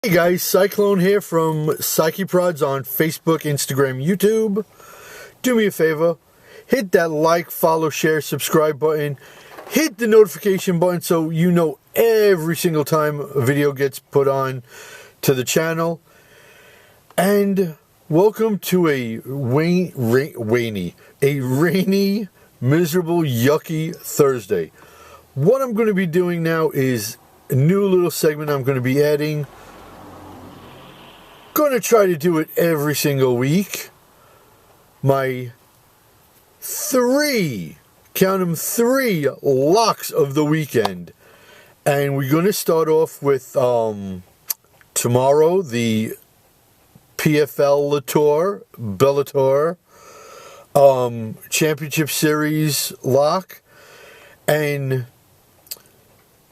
Hey guys, Cyclone here from CYCIEprodz on Facebook, Instagram, YouTube. Do me a favor, hit that like, follow, share, subscribe button. Hit the notification button so you know every single time a video gets put on to the channel. And welcome to a rainy, miserable, yucky Thursday. What I'm going to be doing now is a new little segment I'm going to be adding. Going to try to do it every single week. My count them three locks of the weekend. And we're going to start off with tomorrow, the Bellator Championship Series lock. And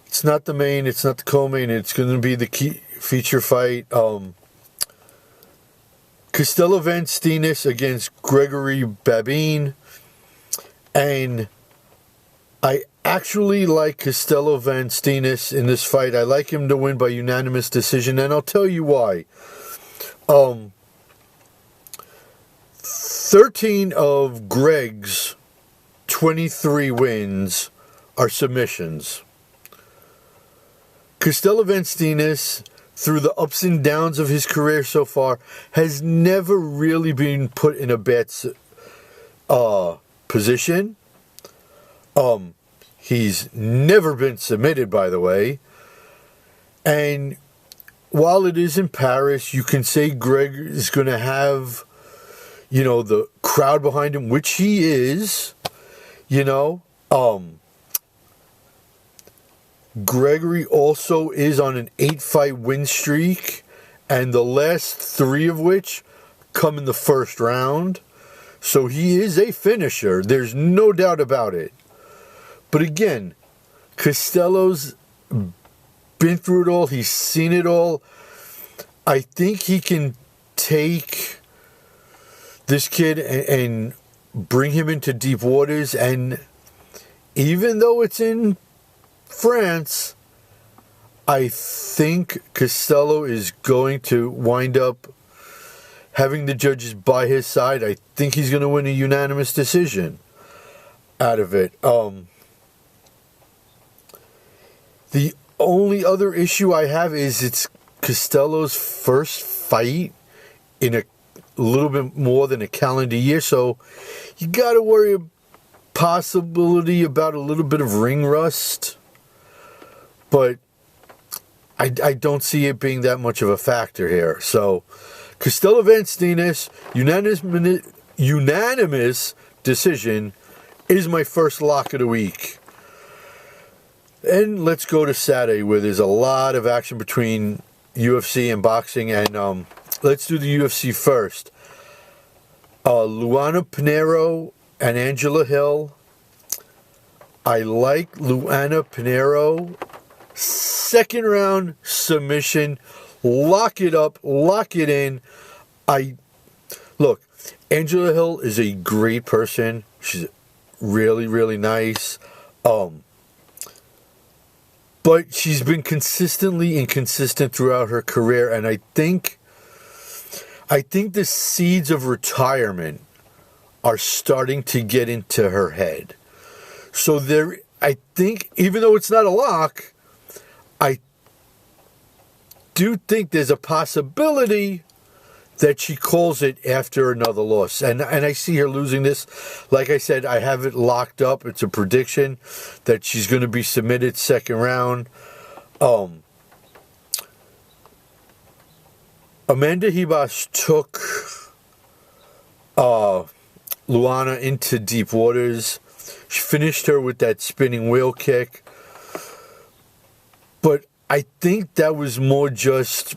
it's not the main, it's not the co-main, it's going to be the key feature fight. Costello-Vanstenis against Gregory Babin. And I actually like Costello-Vanstenis in this fight. I like him to win by unanimous decision, and I'll tell you why. 13 of Greg's 23 wins are submissions. Costello-Vanstenis, through the ups and downs of his career so far, has never really been put in a bad position. He's never been submitted, by the way. And while it is in Paris, you can say Greg is going to have, the crowd behind him, which he is, Gregory also is on an 8-fight win streak, and the last 3 of which come in the first round. So he is a finisher. There's no doubt about it. But again, Costello's been through it all. He's seen it all. I think he can take this kid and bring him into deep waters. And even though it's in France, I think Costello is going to wind up having the judges by his side. I think he's going to win a unanimous decision out of it. The only other issue I have is it's Costello's first fight in a little bit more than a calendar year, so you got to worry possibility about a little bit of ring rust. But I don't see it being that much of a factor here. So, Costello-Vanstenis, unanimous decision is my first lock of the week. And let's go to Saturday, where there's a lot of action between UFC and boxing. And let's do the UFC first. Luana Pinheiro and Angela Hill. I like Luana Pinheiro. Second round submission. Lock it up. Lock it in. Look, Angela Hill is a great person. She's really, really nice. But she's been consistently inconsistent throughout her career, and I think the seeds of retirement are starting to get into her head. So I think, even though it's not a lock, I do think there's a possibility that she calls it after another loss. And I see her losing this. Like I said, I have it locked up. It's a prediction that she's going to be submitted second round. Amanda Ribas took Luana into deep waters. She finished her with that spinning wheel kick. But I think that was more just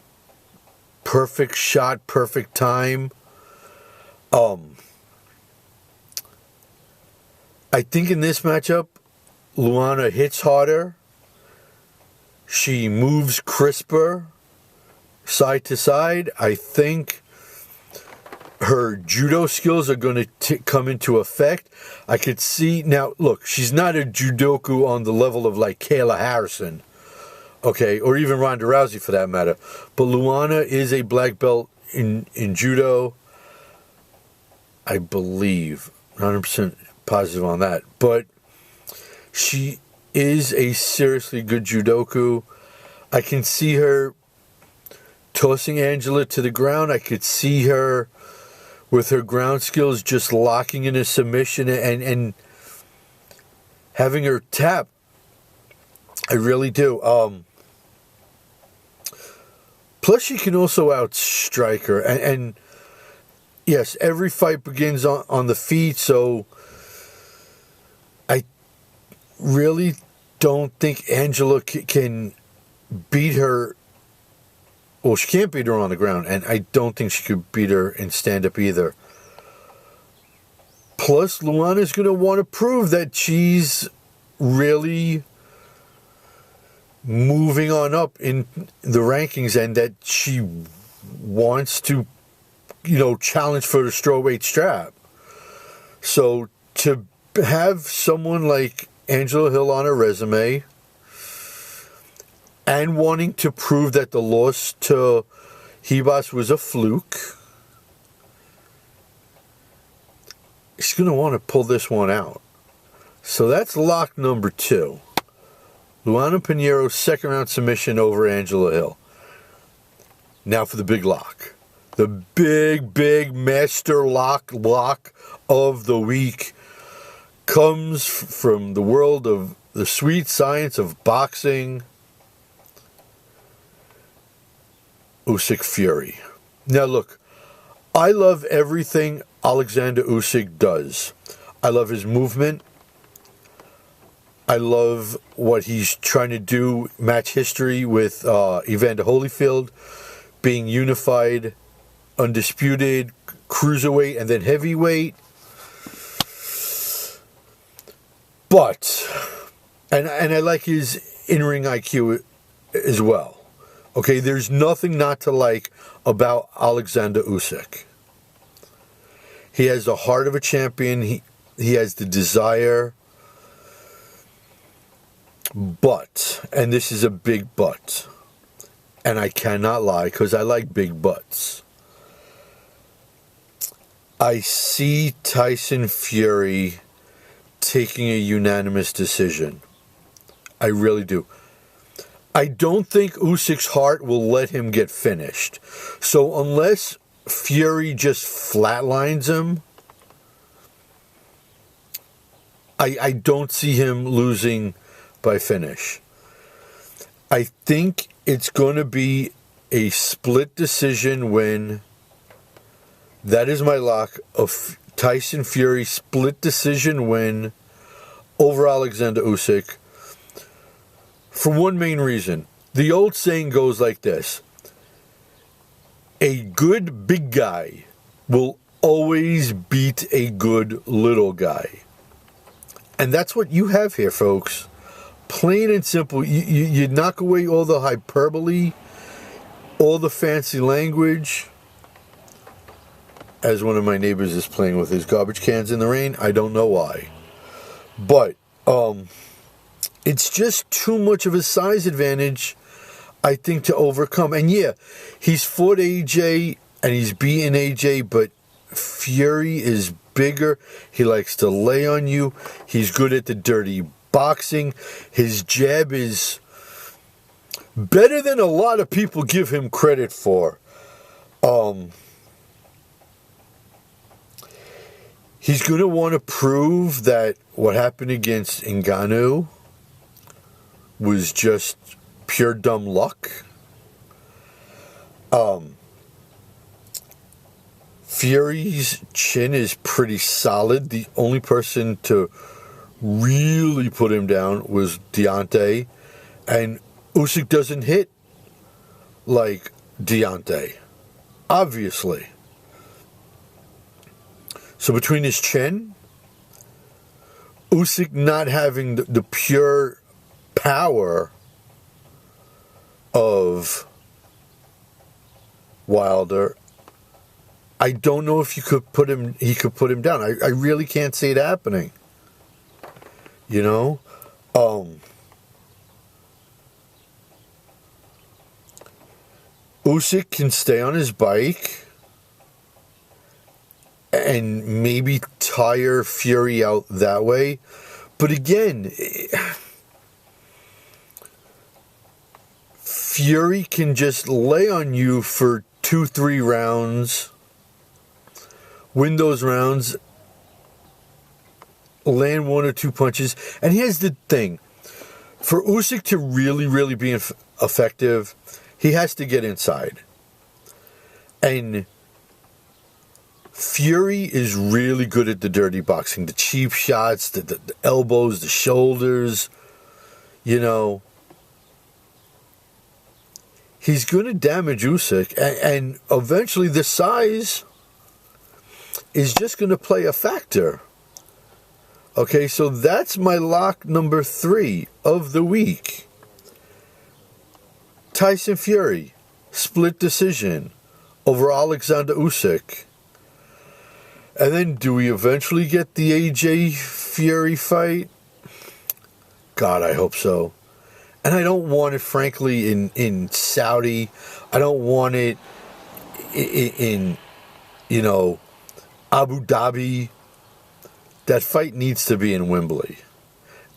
perfect shot, perfect time. I think in this matchup, Luana hits harder. She moves crisper, side to side. I think her judo skills are going to come into effect. I could see, now look, she's not a judoku on the level of like Kayla Harrison okay, or even Ronda Rousey for that matter. But Luana is a black belt in judo, I believe. 100% positive on that. But she is a seriously good judoku. I can see her tossing Angela to the ground. I could see her with her ground skills just locking in a submission and having her tap. I really do. Plus, she can also outstrike her. And yes, every fight begins on the feet, so I really don't think Angela can beat her. Well, she can't beat her on the ground, and I don't think she could beat her in stand-up either. Plus, Luana's going to want to prove that she's really moving on up in the rankings and that she wants to, challenge for the strawweight strap. So to have someone like Angela Hill on her resume and wanting to prove that the loss to Ribas was a fluke, she's going to want to pull this one out. So that's lock number 2. Luana Pinheiro's second round submission over Angela Hill. Now for the big lock. The big master lock of the week comes from the world of the sweet science of boxing. Usyk Fury. Now look, I love everything Oleksandr Usyk does. I love his movement. I love what he's trying to do, match history with Evander Holyfield, being unified, undisputed, cruiserweight, and then heavyweight. But, and I like his in-ring IQ as well. Okay, there's nothing not to like about Oleksandr Usyk. He has the heart of a champion. He has the desire. But, and this is a big but, and I cannot lie because I like big buts. I see Tyson Fury taking a unanimous decision. I really do. I don't think Usyk's heart will let him get finished. So unless Fury just flatlines him, I don't see him losing by finish. I think it's going to be a split decision win. That is my lock of Tyson Fury split decision win over Oleksandr Usyk. For one main reason. The old saying goes like this: a good big guy will always beat a good little guy. And that's what you have here, folks. Plain and simple. You knock away all the hyperbole, all the fancy language. As one of my neighbors is playing with his garbage cans in the rain. I don't know why. But it's just too much of a size advantage, I think, to overcome. And yeah, he's fought AJ and he's beaten AJ, but Fury is bigger. He likes to lay on you. He's good at the dirty boxing. His jab is better than a lot of people give him credit for. He's going to want to prove that what happened against Ngannou was just pure dumb luck. Fury's chin is pretty solid. The only person to really put him down was Deontay. And Usyk doesn't hit like Deontay, obviously. So between his chin, Usyk not having the pure power of Wilder, I don't know if he could put him down. I really can't see it happening. You know? Usyk can stay on his bike and maybe tire Fury out that way. But again, Fury can just lay on you for 2-3 rounds, win those rounds, land 1 or 2 punches. And here's the thing. For Usyk to really, really be effective, he has to get inside. And Fury is really good at the dirty boxing. The cheap shots, the elbows, the shoulders. You know, he's going to damage Usyk. And eventually the size is just going to play a factor. Okay, so that's my lock number 3 of the week. Tyson Fury, split decision over Oleksandr Usyk. And then do we eventually get the AJ Fury fight? God, I hope so. And I don't want it, frankly, in Saudi. I don't want it in Abu Dhabi. That fight needs to be in Wembley.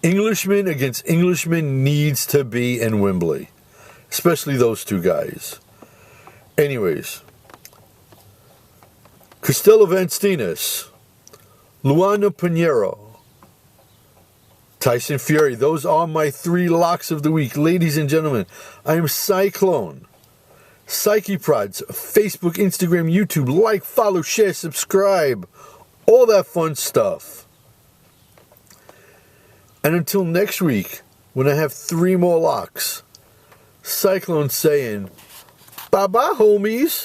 Englishman against Englishman needs to be in Wembley. Especially those 2 guys. Anyways. Castelo Vanstinas, Luana Pinheiro, Tyson Fury. Those are my 3 locks of the week. Ladies and gentlemen, I am Cyclone. CYCIEprodz, Facebook, Instagram, YouTube. Like, follow, share, subscribe. All that fun stuff. And until next week, when I have 3 more locks, Cyclone saying, bye-bye, homies.